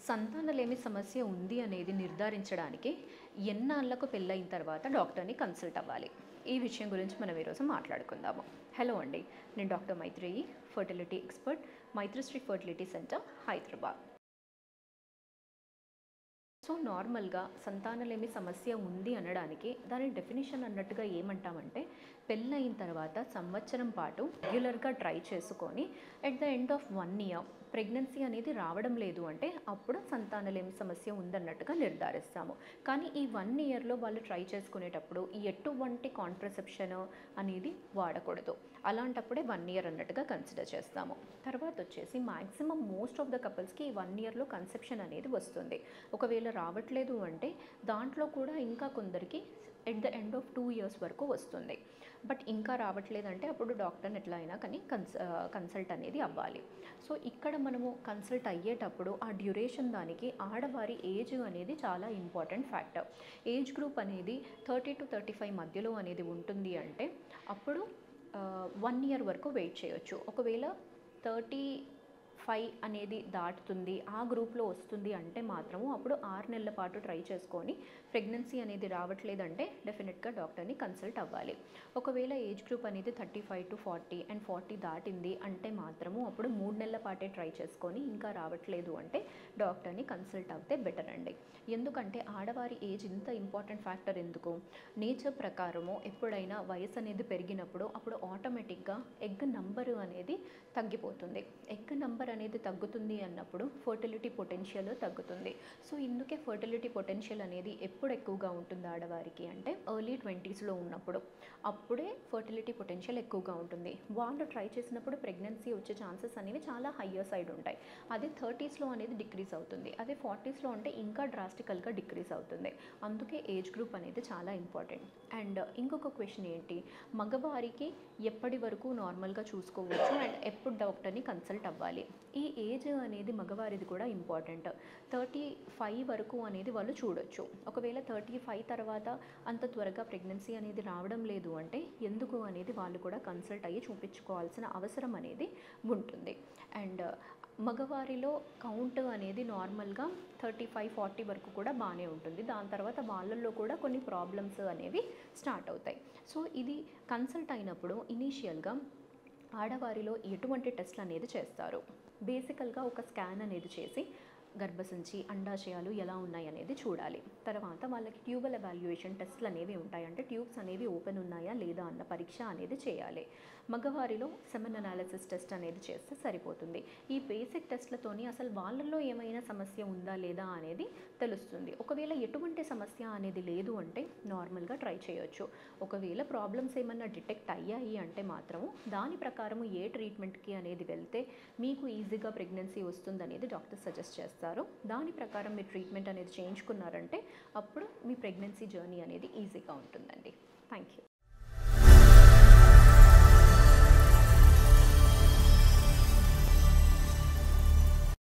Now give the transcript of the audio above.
సంతానలేమి సమస్య ఉంది అనేది నిర్ధారించడానికి ఎన్నాళ్లకు పెళ్ళైన తర్వాత డాక్టర్ని కన్సల్ట్ అవ్వాలి? ఈ విషయం గురించి మనం ఈరోజు మాట్లాడుకుందాము. హలో అండి, నేను doctor Maitreyi, fertility expert, Maitrisri fertility centre, Hyderabad. So నార్మల్గా సంతానలేమి సమస్య ఉంది అనడానికి దాని డెఫినేషన్ అన్నట్టుగా ఏమంటామంటే, పెళ్ళయిన తర్వాత సంవత్సరం పాటు రెగ్యులర్గా ట్రై చేసుకొని at the end of 1 year pregnancy అనేది రావడం లేదు అంటే అప్పుడు సంతానలేమి సమస్య ఉందన్నట్టుగా నిర్ధారిస్తాము. కానీ ఈ 1 ఇయర్లో వాళ్ళు ట్రై చేసుకునేటప్పుడు ఎటువంటి కాంట్రసెప్షన్ అనేది వాడకూడదు. అలాంటప్పుడే 1 ఇయర్ అన్నట్టుగా కన్సిడర్ చేస్తాము. తర్వాత వచ్చేసి మ్యాక్సిమం మోస్ట్ ఆఫ్ ద కపుల్స్కి ఈ 1 ఇయర్లో కన్సెప్షన్ అనేది వస్తుంది. ఒకవేళ రావట్లేదు అంటే దాంట్లో కూడా ఇంకా కొందరికి at the end of 2 years వరకు వస్తుంది. బట్ ఇంకా రావట్లేదంటే అప్పుడు డాక్టర్ని ఎట్లా అయినా కానీ కన్సల్ట్ అనేది అవ్వాలి. సో ఇక్కడ మనము కన్సల్ట్ అయ్యేటప్పుడు ఆ డ్యూరేషన్ దానికి ఆడవారి ఏజ్ అనేది చాలా ఇంపార్టెంట్ ఫ్యాక్టర్. ఏజ్ గ్రూప్ అనేది 30 to 35 మధ్యలో అనేది ఉంటుంది అంటే అప్పుడు 1 ఇయర్ వరకు వెయిట్ చేయొచ్చు. ఒకవేళ 35 అనేది దాటుతుంది, ఆ గ్రూప్లో వస్తుంది అంటే మాత్రము అప్పుడు 6 నెలల పాటు ట్రై చేసుకొని ప్రెగ్నెన్సీ అనేది రావట్లేదంటే డెఫినెట్గా డాక్టర్ని కన్సల్ట్ అవ్వాలి. ఒకవేళ ఏజ్ గ్రూప్ అనేది 35 to 40 అండ్ 40 దాటింది అంటే మాత్రము అప్పుడు 3 నెలల పాటే ట్రై చేసుకొని ఇంకా రావట్లేదు అంటే డాక్టర్ని కన్సల్ట్ అవుతే బెటర్ అండి. ఎందుకంటే ఆడవారి ఏజ్ ఇంత ఇంపార్టెంట్ ఫ్యాక్టర్ ఎందుకు? నేచర్ ప్రకారము ఎప్పుడైనా వయసు అనేది పెరిగినప్పుడు అప్పుడు ఆటోమేటిక్గా ఎగ్ నంబరు అనేది తగ్గిపోతుంది. ఎగ్ నంబర్ అనేది తగ్గుతుంది అన్నప్పుడు ఫర్టిలిటీ పొటెన్షియల్ తగ్గుతుంది. సో ఇందుకే ఫర్టిలిటీ పొటెన్షియల్ అనేది ఎప్పుడు ఎక్కువగా ఉంటుంది ఆడవారికి అంటే ఎర్లీ 20sలో ఉన్నప్పుడు. అప్పుడే ఫర్టిలిటీ పొటెన్షియల్ ఎక్కువగా ఉంటుంది. వాళ్ళు ట్రై చేసినప్పుడు ప్రెగ్నెన్సీ వచ్చే ఛాన్సెస్ అనేవి చాలా హయ్యర్ సైడ్ ఉంటాయి. అదే 30sలో అనేది డిక్రీజ్ అవుతుంది. అదే 40sలో అంటే ఇంకా డ్రాస్టికల్గా డిక్రీజ్ అవుతుంది. అందుకే ఏజ్ గ్రూప్ అనేది చాలా ఇంపార్టెంట్. అండ్ ఇంకొక క్వశ్చన్ ఏంటి, మగవారికి ఎప్పటి వరకు నార్మల్గా చూసుకోవచ్చు అండ్ ఎప్పుడు డాక్టర్ని కన్సల్ట్ అవ్వాలి? ఈ ఏజ్ అనేది మగవారిది కూడా ఇంపార్టెంట్. 35 వరకు అనేది వాళ్ళు చూడొచ్చు. ఒకవేళ 35 తర్వాత అంత త్వరగా ప్రెగ్నెన్సీ అనేది రావడం లేదు అంటే ఎందుకు అనేది వాళ్ళు కూడా కన్సల్ట్ అయ్యి చూపించుకోవాల్సిన అవసరం అనేది ఉంటుంది. అండ్ మగవారిలో కౌంట్ అనేది నార్మల్గా 35-40 వరకు కూడా బాగానే ఉంటుంది. దాని తర్వాత వాళ్ళల్లో కూడా కొన్ని ప్రాబ్లమ్స్ అనేవి స్టార్ట్ అవుతాయి. సో ఇది కన్సల్ట్ అయినప్పుడు ఇనీషియల్గా ఆడవారిలో ఎటువంటి టెస్ట్లు అనేది చేస్తారు? బేసికల్గా ఒక స్కాన్ అనేది చేసి గర్భసంచి అండాశయాలు ఎలా ఉన్నాయి అనేది చూడాలి. తర్వాత వాళ్ళకి ట్యూబల్ ఎవాల్యుయేషన్ టెస్ట్లు అనేవి ఉంటాయి. అంటే ట్యూబ్స్ అనేవి ఓపెన్ ఉన్నాయా లేదా అన్న పరీక్ష అనేది చేయాలి. మగవారిలో సెమెన్ అనాలిసిస్ టెస్ట్ అనేది చేస్తే సరిపోతుంది. ఈ బేసిక్ టెస్ట్లతోని అసలు వాళ్ళల్లో ఏమైనా సమస్య ఉందా లేదా అనేది తెలుస్తుంది. ఒకవేళ ఎటువంటి సమస్య అనేది లేదు అంటే నార్మల్గా ట్రై చేయొచ్చు. ఒకవేళ ప్రాబ్లమ్స్ ఏమన్నా డిటెక్ట్ అయ్యాయి అంటే మాత్రము దాని ప్రకారము ఏ ట్రీట్మెంట్కి అనేది వెళ్తే మీకు ఈజీగా ప్రెగ్నెన్సీ వస్తుందనేది డాక్టర్ సజెస్ట్ చేస్తారు. దాని ప్రకారం మీరు ట్రీట్మెంట్ అనేది చేయించుకున్నారంటే అప్పుడు మీ ప్రెగ్నెన్సీ జర్నీ అనేది ఈజీగా ఉంటుందండి. Thank you.